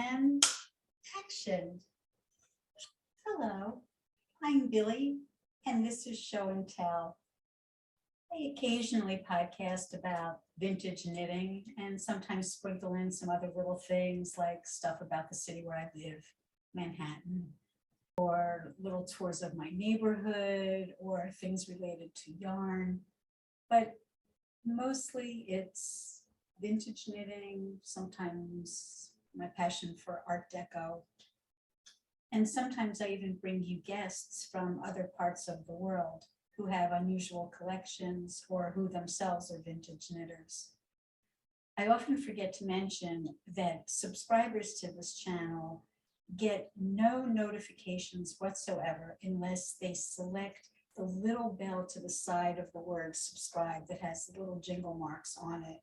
and action. Hello, I'm Billy, and this is Show and Tell. I occasionally podcast about vintage knitting and sometimes sprinkle in some other little things like stuff about the city where I live, Manhattan, or little tours of my neighborhood or things related to yarn. But mostly it's vintage knitting, sometimes my passion for Art Deco. And sometimes I even bring you guests from other parts of the world who have unusual collections or who themselves are vintage knitters. I often forget to mention that subscribers to this channel get no notifications whatsoever unless they select the little bell to the side of the word subscribe that has the little jingle marks on it.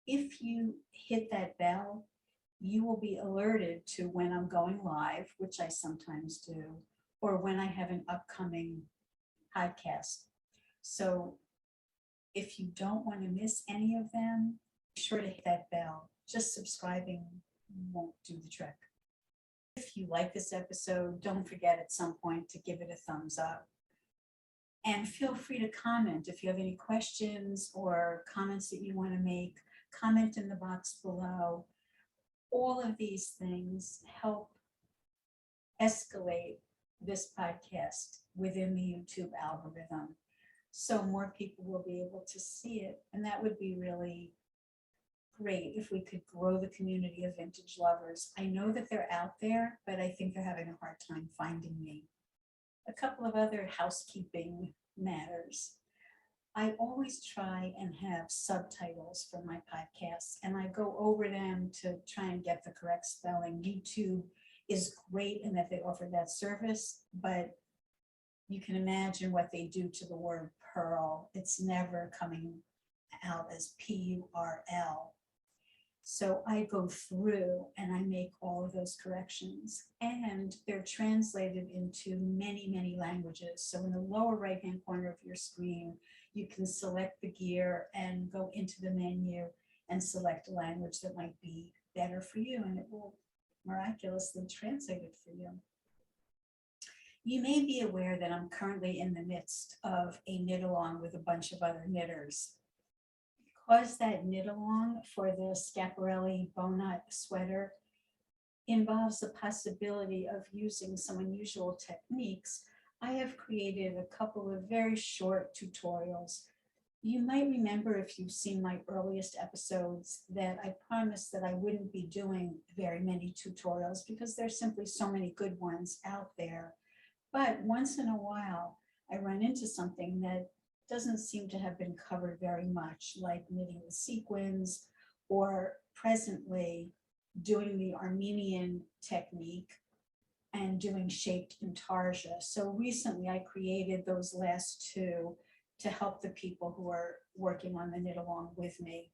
If you hit that bell, you will be alerted to when I'm going live, which I sometimes do, or when I have an upcoming podcast. So if you don't want to miss any of them, be sure to hit that bell. Just subscribing won't do the trick. If you like this episode, don't forget at some point to give it a thumbs up. And feel free to comment if you have any questions or comments that you want to make. Comment in the box below. All of these things help escalate this podcast within the YouTube algorithm, so more people will be able to see it. And that would be really great if we could grow the community of vintage lovers. I know that they're out there, but I think they're having a hard time finding me. A couple of other housekeeping matters. I always try and have subtitles for my podcasts, and I go over them to try and get the correct spelling. YouTube is great in that they offer that service, but you can imagine what they do to the word pearl. It's never coming out as P-U-R-L. So I go through and I make all of those corrections, and they're translated into many, many languages. So in the lower right-hand corner of your screen, you can select the gear and go into the menu and select a language that might be better for you, and it will miraculously translate it for you. You may be aware that I'm currently in the midst of a knit along with a bunch of other knitters. Because that knit along for the Schiaparelli Bowknot sweater involves the possibility of using some unusual techniques, I have created a couple of very short tutorials. You might remember, if you've seen my earliest episodes, that I promised that I wouldn't be doing very many tutorials because there's simply so many good ones out there. But once in a while, I run into something that doesn't seem to have been covered very much, like knitting with sequins, or presently doing the Armenian technique and doing shaped Intarsia. So recently I created those last two to help the people who are working on the knit along with me.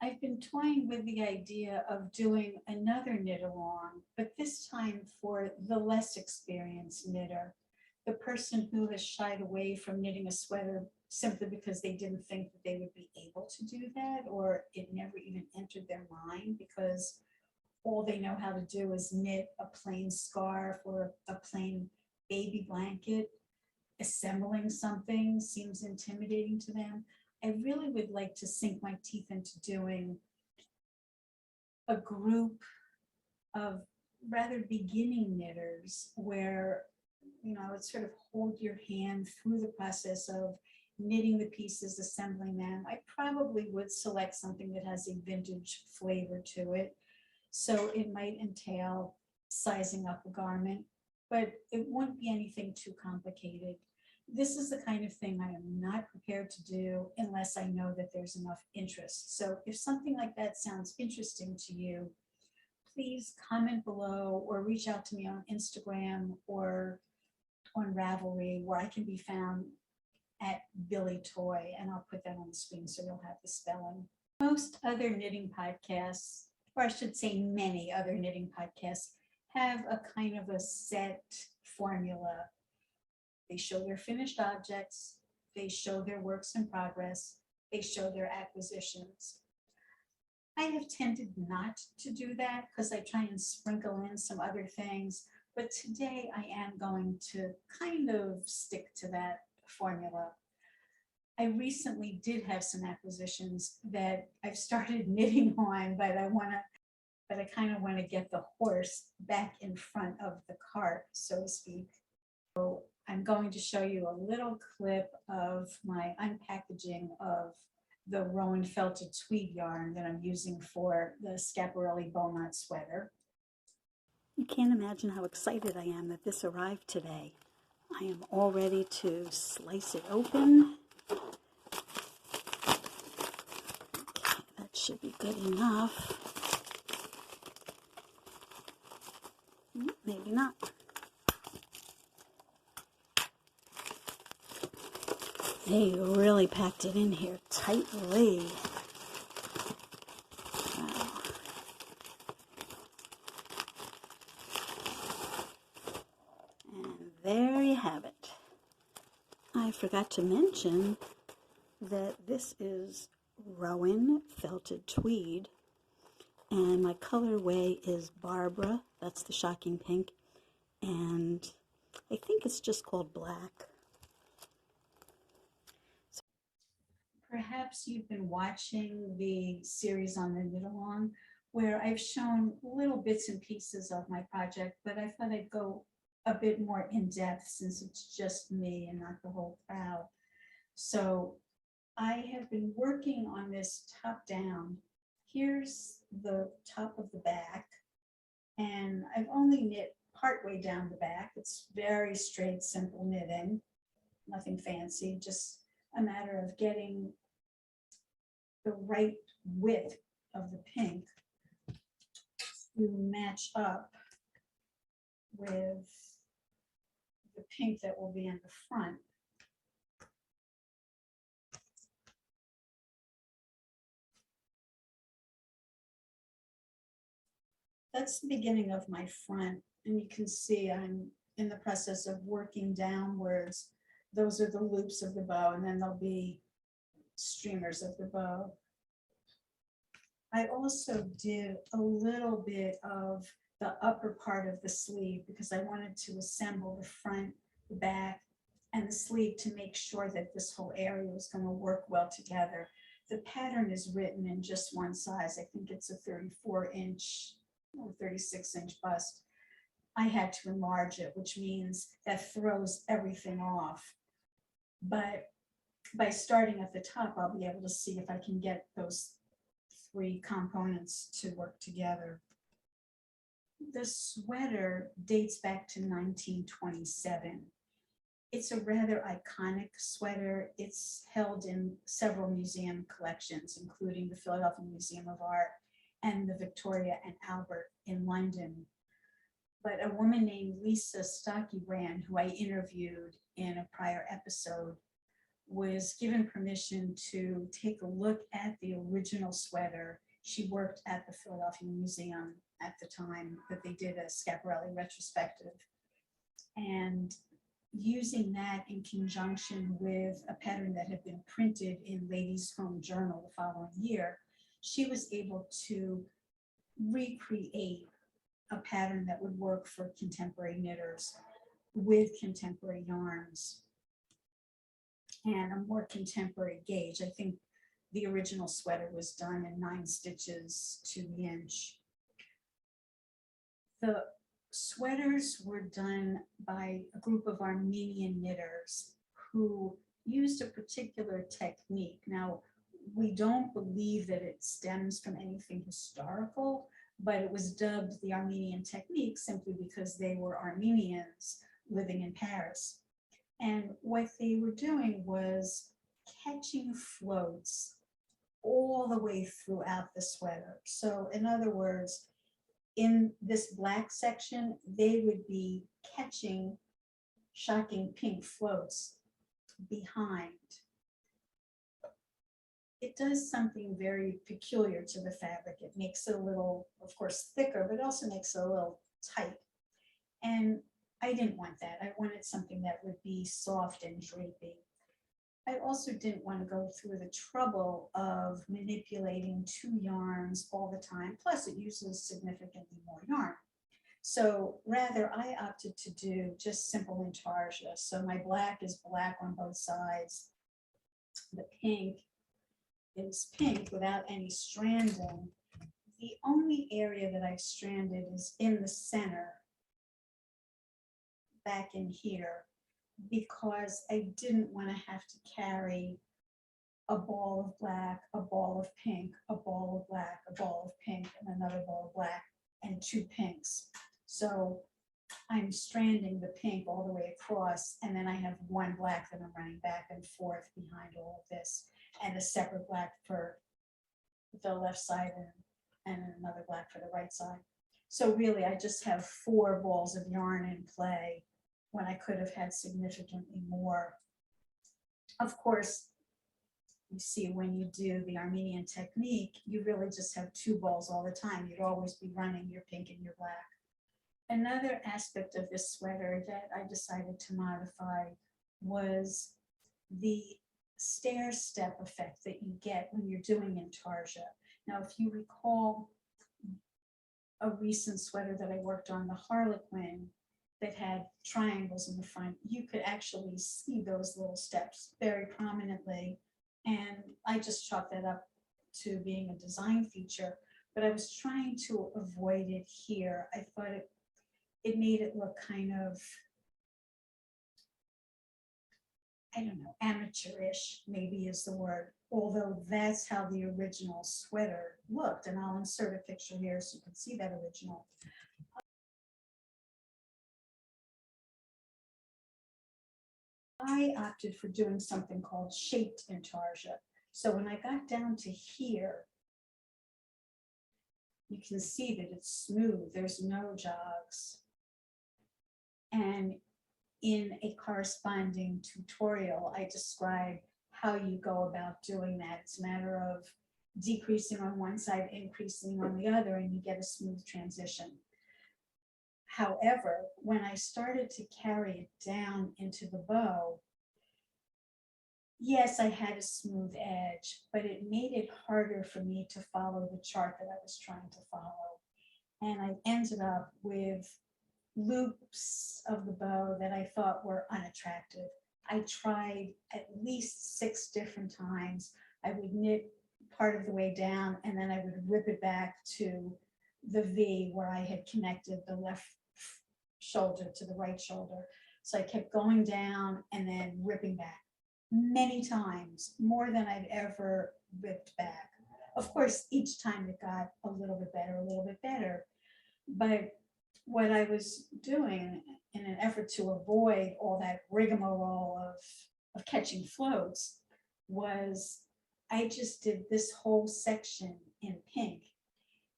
I've been toying with the idea of doing another knit along, but this time for the less experienced knitter, the person who has shied away from knitting a sweater simply because they didn't think that they would be able to do that, or it never even entered their mind because all they know how to do is knit a plain scarf or a plain baby blanket. Assembling something seems intimidating to them. I really would like to sink my teeth into doing a group of rather beginning knitters where, you know, I would sort of hold your hand through the process of knitting the pieces, assembling them. I probably would select something that has a vintage flavor to it. So it might entail sizing up a garment, but it wouldn't be anything too complicated. This is the kind of thing I am not prepared to do unless I know that there's enough interest. So if something like that sounds interesting to you, please comment below or reach out to me on Instagram or on Ravelry, where I can be found at billietoy, and I'll put that on the screen so you'll have the spelling. Most other knitting podcasts, or I should say many other knitting podcasts, have a kind of a set formula. They show their finished objects, they show their works in progress, they show their acquisitions. I have tended not to do that because I try and sprinkle in some other things. But today I am going to kind of stick to that formula. I recently did have some acquisitions that I've started knitting on, but I kind of want to get the horse back in front of the cart, so to speak. So I'm going to show you a little clip of my unpackaging of the Rowan felted tweed yarn that I'm using for the Schiaparelli Bowknot sweater. You can't imagine how excited I am that this arrived today. I am all ready to slice it open. Okay, that should be good enough. Maybe not. They really packed it in here tightly. Wow. And there you have it. I forgot to mention that this is Rowan felted tweed, and my colorway is Barbara, that's the shocking pink, and I think it's just called black. Perhaps you've been watching the series on the Knit Along, where I've shown little bits and pieces of my project, but I thought I'd go a bit more in depth since it's just me and not the whole crowd. So I have been working on this top down. Here's the top of the back, and I've only knit partway down the back. It's very straight, simple knitting, nothing fancy, just a matter of getting the right width of the pink to match up with the pink that will be in the front. That's the beginning of my front, and you can see I'm in the process of working downwards. Those are the loops of the bow, and then there'll be streamers of the bow. I also did a little bit of the upper part of the sleeve because I wanted to assemble the front, the back, and the sleeve to make sure that this whole area was going to work well together. The pattern is written in just one size. I think it's a 34-inch or 36-inch bust. I had to enlarge it, which means that throws everything off. But by starting at the top, I'll be able to see if I can get those three components to work together. The sweater dates back to 1927. It's a rather iconic sweater. It's held in several museum collections, including the Philadelphia Museum of Art and the Victoria and Albert in London. But a woman named Lisa Stockybrand, who I interviewed in a prior episode, was given permission to take a look at the original sweater. She worked at the Philadelphia Museum at the time that they did a Schiaparelli retrospective. And using that in conjunction with a pattern that had been printed in Ladies' Home Journal the following year, she was able to recreate a pattern that would work for contemporary knitters with contemporary yarns and a more contemporary gauge. I think the original sweater was done in 9 stitches to the inch. The sweaters were done by a group of Armenian knitters who used a particular technique. Now, we don't believe that it stems from anything historical, but it was dubbed the Armenian technique simply because they were Armenians living in Paris. And what they were doing was catching floats all the way throughout the sweater. So in other words, in this black section, they would be catching shocking pink floats behind. It does something very peculiar to the fabric. It makes it a little, of course, thicker, but it also makes it a little tight. And I didn't want that. I wanted something that would be soft and drapey. I also didn't want to go through the trouble of manipulating two yarns all the time. Plus, it uses significantly more yarn. So rather, I opted to do just simple intarsia. So my black is black on both sides. The pink is pink without any stranding. The only area that I've stranded is in the center, back in here, because I didn't want to have to carry a ball of black, a ball of pink, a ball of black, a ball of pink, and another ball of black, and two pinks. So I'm stranding the pink all the way across, and then I have one black that I'm running back and forth behind all of this, and a separate black for the left side and another black for the right side. So really, I just have 4 balls of yarn in play when I could have had significantly more. Of course, you see, when you do the Armenian technique, you really just have 2 balls all the time. You'd always be running your pink and your black. Another aspect of this sweater that I decided to modify was the stair step effect that you get when you're doing intarsia. Now, if you recall a recent sweater that I worked on, the Harlequin, that had triangles in the front, you could actually see those little steps very prominently. And I just chalked that up to being a design feature, but I was trying to avoid it here. I thought it made it look kind of, I don't know, amateurish maybe is the word, although that's how the original sweater looked. And I'll insert a picture here so you can see that original. I opted for doing something called shaped intarsia. So when I got down to here, you can see that it's smooth, there's no jogs. And in a corresponding tutorial, I describe how you go about doing that. It's a matter of decreasing on one side, increasing on the other, and you get a smooth transition. However, when I started to carry it down into the bow, yes, I had a smooth edge, but it made it harder for me to follow the chart that I was trying to follow. And I ended up with loops of the bow that I thought were unattractive. I tried at least 6 different times. I would knit part of the way down, and then I would rip it back to the V where I had connected the left shoulder to the right shoulder. So I kept going down and then ripping back many times, more than I'd ever ripped back. Of course, each time it got a little bit better. But what I was doing in an effort to avoid all that rigmarole of catching floats was I just did this whole section in pink,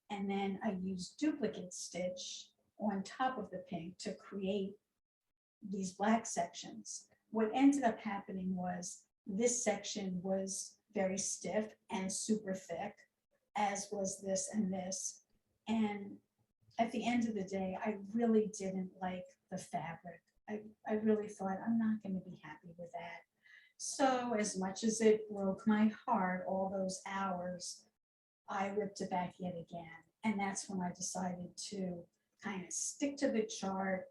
and then I used duplicate stitch on top of the pink to create these black sections. What ended up happening was this section was very stiff and super thick, as was this and this. And at the end of the day, I really didn't like the fabric. I really thought, I'm not going to be happy with that. So as much as it broke my heart all those hours, I ripped it back yet again. And that's when I decided to kind of stick to the chart,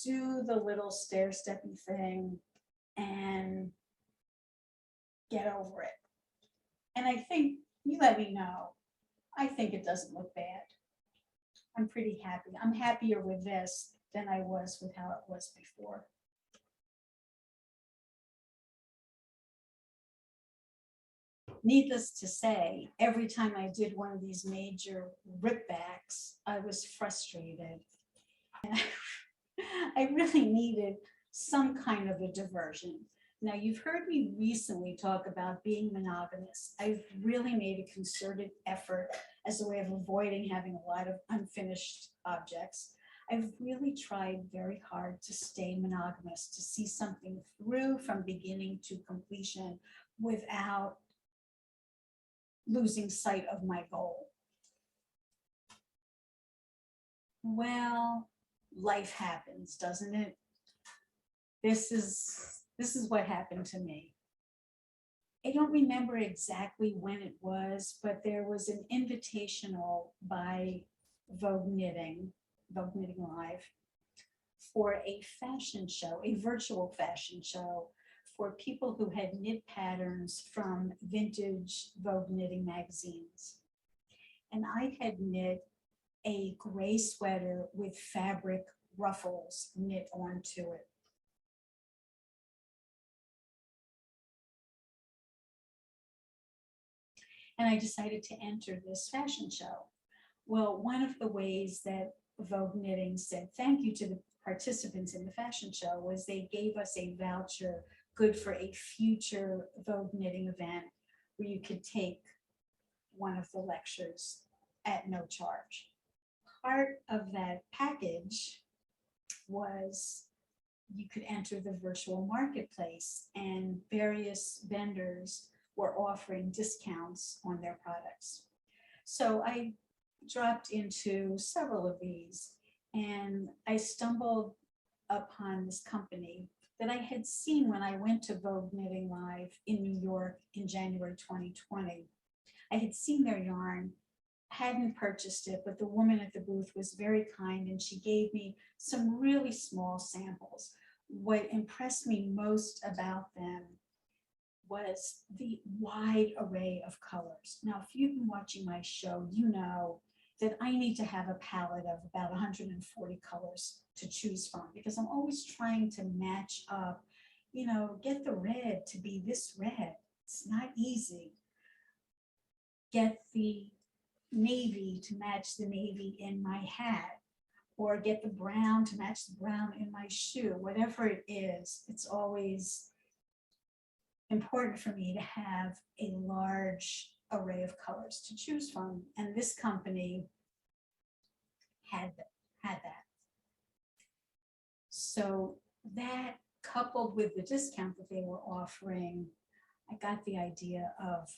do the little stair-steppy thing, and get over it. And I think, you let me know, I think it doesn't look bad. I'm pretty happy. I'm happier with this than I was with how it was before. Needless to say, every time I did one of these major ripbacks, I was frustrated. And I really needed some kind of a diversion. Now, you've heard me recently talk about being monogamous. I've really made a concerted effort as a way of avoiding having a lot of unfinished objects. I've really tried very hard to stay monogamous, to see something through from beginning to completion without losing sight of my goal. Well, life happens, doesn't it? This is what happened to me. I don't remember exactly when it was, but there was an invitational by Vogue Knitting, Vogue Knitting Live, for a fashion show, a virtual fashion show for people who had knit patterns from vintage Vogue Knitting magazines. And I had knit a gray sweater with fabric ruffles knit onto it. And I decided to enter this fashion show. Well, one of the ways that Vogue Knitting said thank you to the participants in the fashion show was they gave us a voucher good for a future Vogue Knitting event where you could take one of the lectures at no charge. Part of that package was you could enter the virtual marketplace, and various vendors were offering discounts on their products. So I dropped into several of these, and I stumbled upon this company that I had seen when I went to Vogue Knitting Live in New York in January 2020. I had seen their yarn, hadn't purchased it, but the woman at the booth was very kind and she gave me some really small samples. What impressed me most about them was the wide array of colors. Now, if you've been watching my show, you know that I need to have a palette of about 140 colors to choose from because I'm always trying to match up, you know, get the red to be this red. It's not easy. Get the navy to match the navy in my hat, or get the brown to match the brown in my shoe. Whatever it is, it's always important for me to have a large array of colors to choose from. And this company had that. So that, coupled with the discount that they were offering, I got the idea of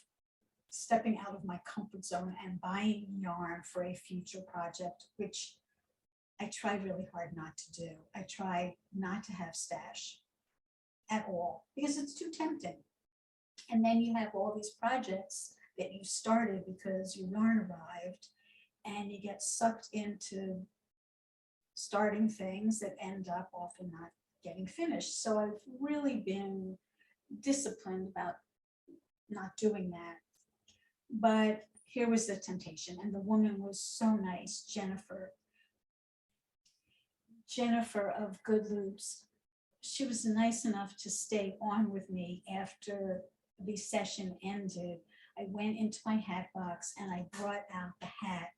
stepping out of my comfort zone and buying yarn for a future project, which I try really hard not to do. I try not to have stash at all because it's too tempting. And then you have all these projects that you started because your yarn arrived, and you get sucked into starting things that end up often not getting finished. So I've really been disciplined about not doing that. But here was the temptation, and the woman was so nice, Jennifer of Good Loops. She was nice enough to stay on with me after the session ended. I went into my hat box and I brought out the hat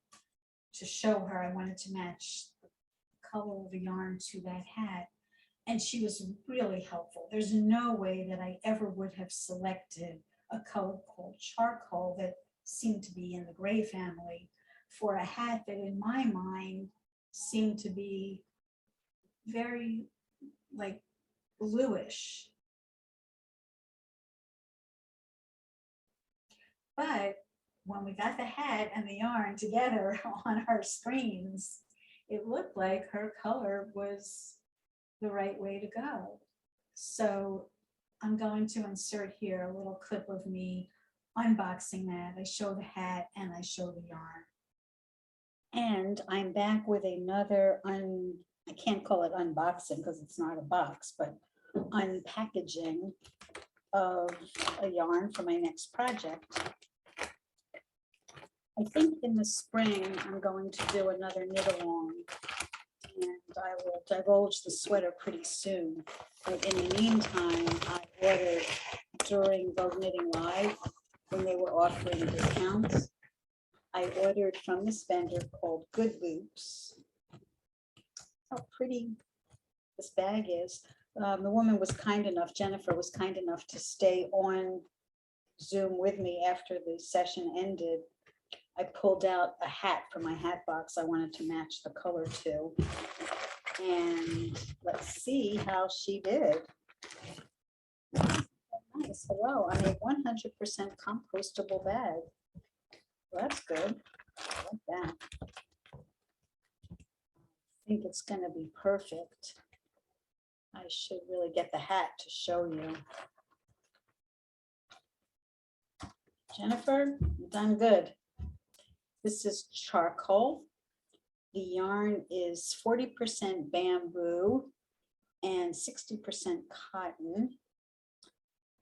to show her. I wanted to match the color of the yarn to that hat. And she was really helpful. There's no way that I ever would have selected a color called charcoal that seemed to be in the gray family for a hat that in my mind seemed to be very like bluish. But when we got the hat and the yarn together on our screens, it looked like her color was the right way to go. So I'm going to insert here a little clip of me unboxing that. I show the hat and I show the yarn. And I'm back with another, I can't call it unboxing because it's not a box, but unpackaging of a yarn for my next project. I think in the spring, I'm going to do another knit along, and I will divulge the sweater pretty soon. But in the meantime, I ordered during Vogue Knitting Live when they were offering discounts. I ordered from this vendor called Good Loops. How pretty this bag is. The woman was kind enough, Jennifer was kind enough to stay on Zoom with me after the session ended. I pulled out a hat from my hat box I wanted to match the color to. And let's see how she did. Nice, hello, I'm a 100% compostable bag. Well, that's good, I like that. I think it's gonna be perfect. I should really get the hat to show you. Jennifer, you've done good. This is charcoal. The yarn is 40% bamboo and 60% cotton.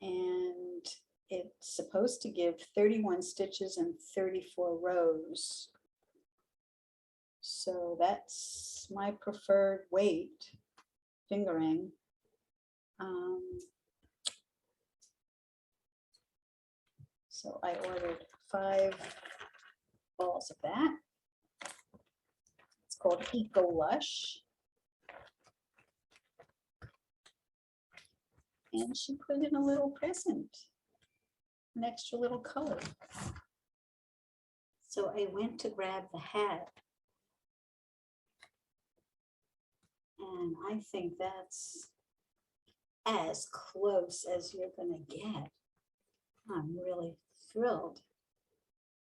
And it's supposed to give 31 stitches and 34 rows. So that's my preferred weight, fingering. So I ordered 5 balls of that. It's called Eco Lush. And she put in a little present, an extra little color. So I went to grab the hat. And I think that's as close as you're gonna get. I'm really thrilled.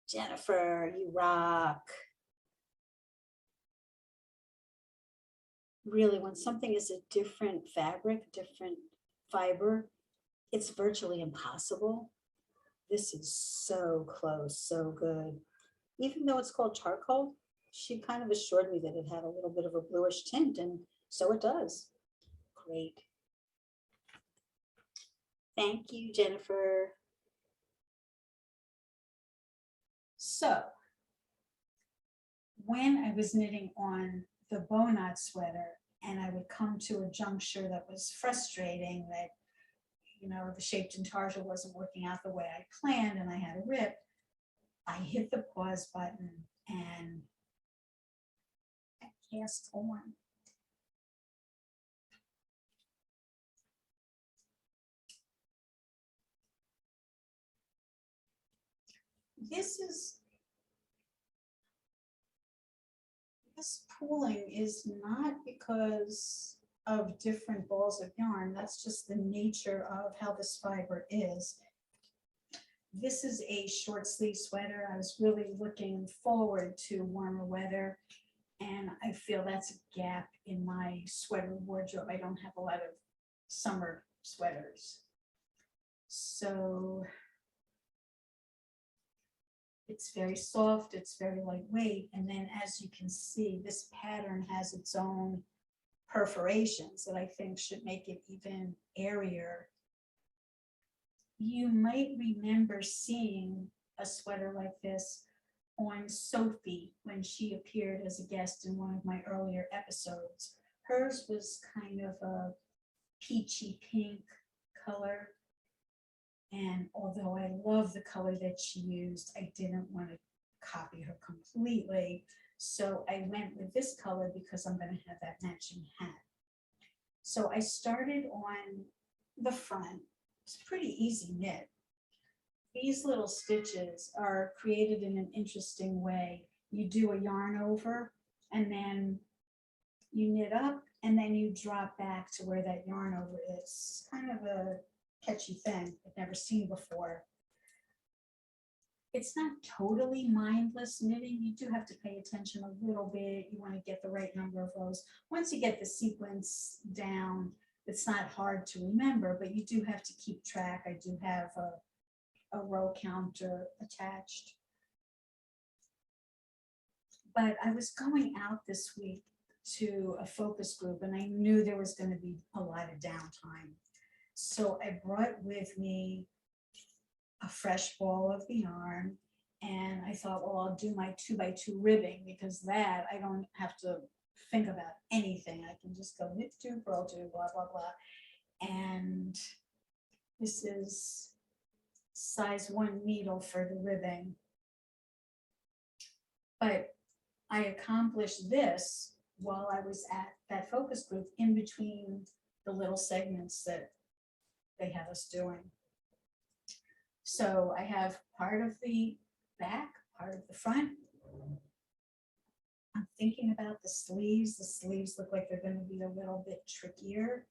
Jennifer, you rock. Really, when something is a different fabric, different fiber, it's virtually impossible. This is so close, so good. Even though it's called charcoal, she kind of assured me that it had a little bit of a bluish tint, and so it does. Great. Thank you, Jennifer. So when I was knitting on the Bowknot sweater and I would come to a juncture that was frustrating, that, you know, the shaped Intarsia wasn't working out the way I planned and I had a rip, I hit the pause button and I cast on. This pooling is not because of different balls of yarn. That's just the nature of how this fiber is. This is a short sleeve sweater. I was really looking forward to warmer weather, and I feel that's a gap in my sweater wardrobe. I don't have a lot of summer sweaters. So it's very soft, it's very lightweight, and then as you can see, this pattern has its own perforations that I think should make it even airier. You might remember seeing a sweater like this on Sophie when she appeared as a guest in one of my earlier episodes. Hers was kind of a peachy pink color. And although I love the color that she used, I didn't want to copy her completely. So I went with this color because I'm going to have that matching hat. So I started on the front. It's a pretty easy knit. These little stitches are created in an interesting way. You do a yarn over and then you knit up and then you drop back to where that yarn over is. Kind of a catchy thing I've never seen before. It's not totally mindless knitting. You do have to pay attention a little bit. You want to get the right number of rows. Once you get the sequence down, it's not hard to remember, but you do have to keep track. I do have a row counter attached. But I was going out this week to a focus group and I knew there was going to be a lot of downtime. So I brought with me a fresh ball of the yarn, and I thought, well, I'll do my 2x2 ribbing because that I don't have to think about anything. I can just go knit 2, purl 2, blah, blah, blah. And this is size 1 needle for the ribbing. But I accomplished this while I was at that focus group in between the little segments that they have us doing. So I have part of the back, part of the front. I'm thinking about the sleeves. The sleeves look like they're going to be a little bit trickier.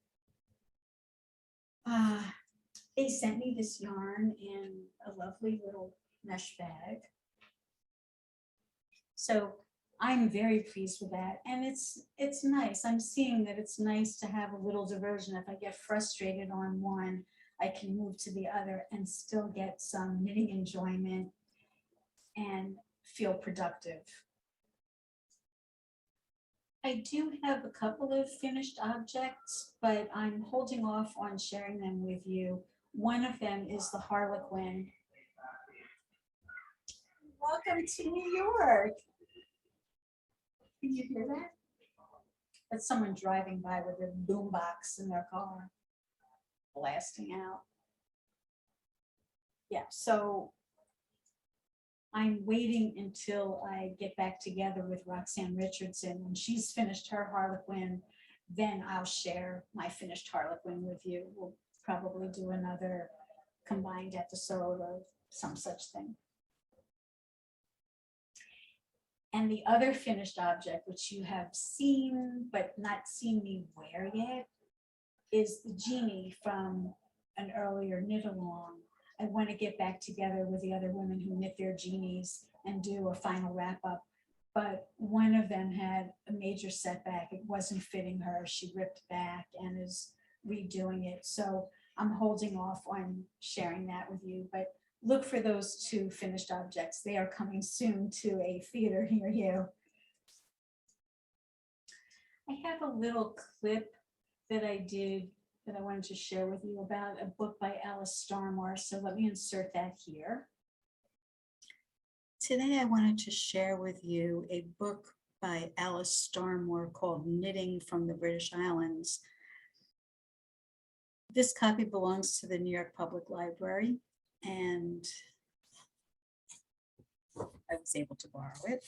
They sent me this yarn in a lovely little mesh bag. So I'm very pleased with that. And it's nice. I'm seeing that it's nice to have a little diversion. If I get frustrated on one, I can move to the other and still get some knitting enjoyment and feel productive. I do have a couple of finished objects, but I'm holding off on sharing them with you. One of them is the Harlequin. Welcome to New York. Can you hear that? That's someone driving by with a boombox in their car, blasting out. Yeah, so I'm waiting until I get back together with Roxanne Richardson. When she's finished her Harlequin, then I'll share my finished Harlequin with you. We'll probably do another combined episode of some such thing. And the other finished object, which you have seen but not seen me wear yet, is the genie from an earlier knit along. I want to get back together with the other women who knit their genies and do a final wrap up. But one of them had a major setback. It wasn't fitting her. She ripped back and is redoing it. So I'm holding off on sharing that with you. But look for those two finished objects. They are coming soon to a theater near you. I have a little clip that I did that I wanted to share with you about a book by Alice Starmore. So let me insert that here. Today I wanted to share with you a book by Alice Starmore called Knitting from the British Islands. This copy belongs to the New York Public Library, and I was able to borrow it.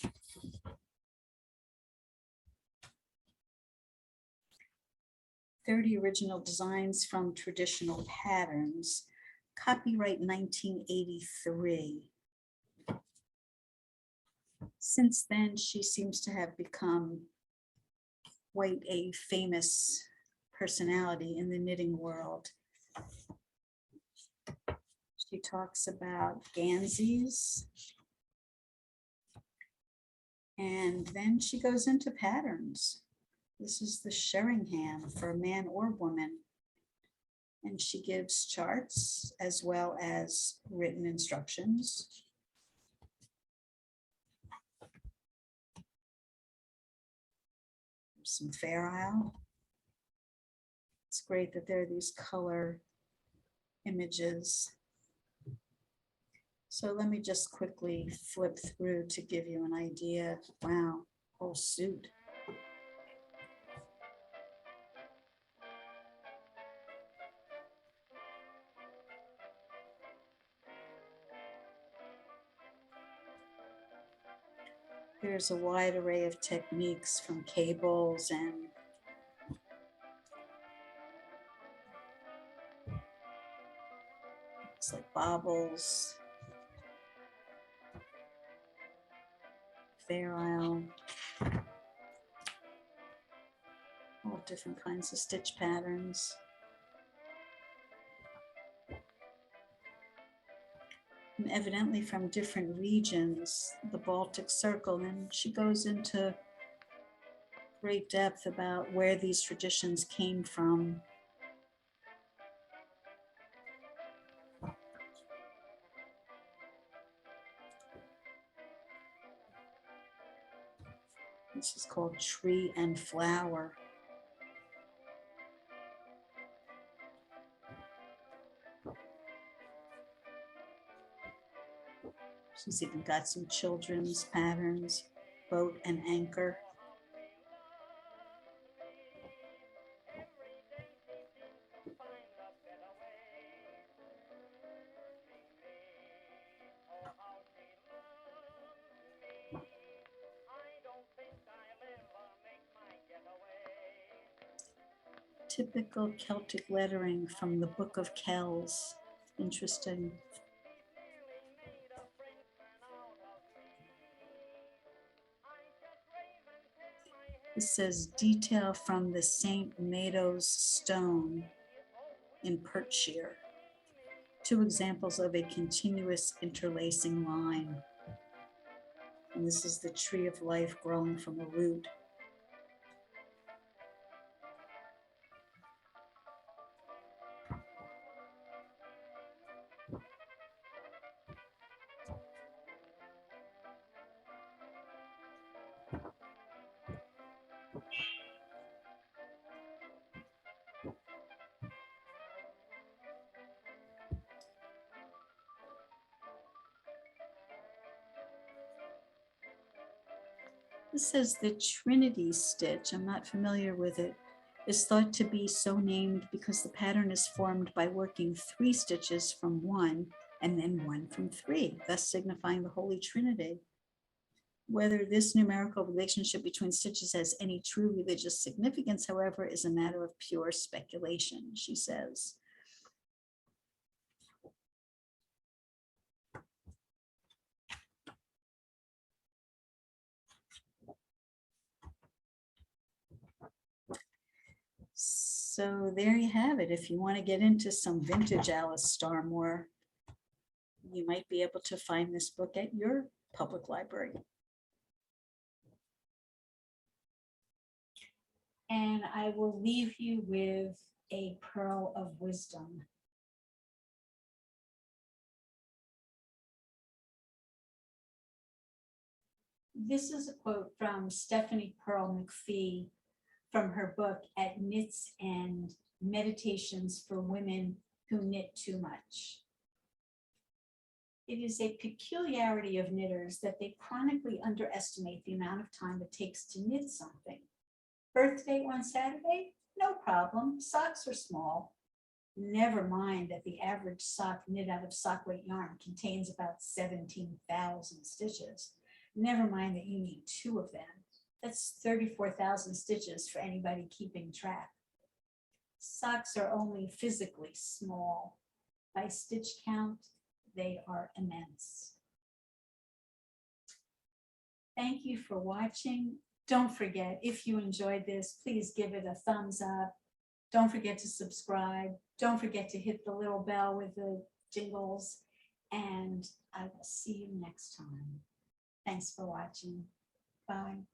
"30 original designs from traditional patterns," copyright 1983. Since then, she seems to have become quite a famous personality in the knitting world. She talks about ganzes, and then she goes into patterns. This is the Sheringham for man or woman. And she gives charts as well as written instructions. Some Fair Isle. It's great that there are these color images. So let me just quickly flip through to give you an idea. Wow, whole suit. There's a wide array of techniques from cables and looks like bobbles, Fair Isle, all different kinds of stitch patterns. And evidently from different regions, the Baltic Circle, and she goes into great depth about where these traditions came from. This is called Tree and Flower. She's even got some children's patterns, boat and anchor. Typical Celtic lettering from the Book of Kells. Interesting. It says detail from the St. Mado's stone in Perthshire. 2 examples of a continuous interlacing line. And this is the tree of life growing from a root. This says the Trinity stitch, I'm not familiar with it, is thought to be so named because the pattern is formed by working 3 stitches from 1 and then 1 from 3, thus signifying the Holy Trinity. Whether this numerical relationship between stitches has any true religious significance, however, is a matter of pure speculation, she says. So there you have it. If you want to get into some vintage Alice Starmore, you might be able to find this book at your public library. And I will leave you with a pearl of wisdom. This is a quote from Stephanie Pearl McPhee from her book At Knits and Meditations for Women Who Knit Too Much. It is a peculiarity of knitters that they chronically underestimate the amount of time it takes to knit something. Birthday on Saturday? No problem. Socks are small. Never mind that the average sock knit out of sock weight yarn contains about 17,000 stitches. Never mind that you need 2 of them. That's 34,000 stitches for anybody keeping track. Socks are only physically small. By stitch count, they are immense. Thank you for watching. Don't forget, if you enjoyed this, please give it a thumbs up. Don't forget to subscribe. Don't forget to hit the little bell with the jingles. And I will see you next time. Thanks for watching. Bye.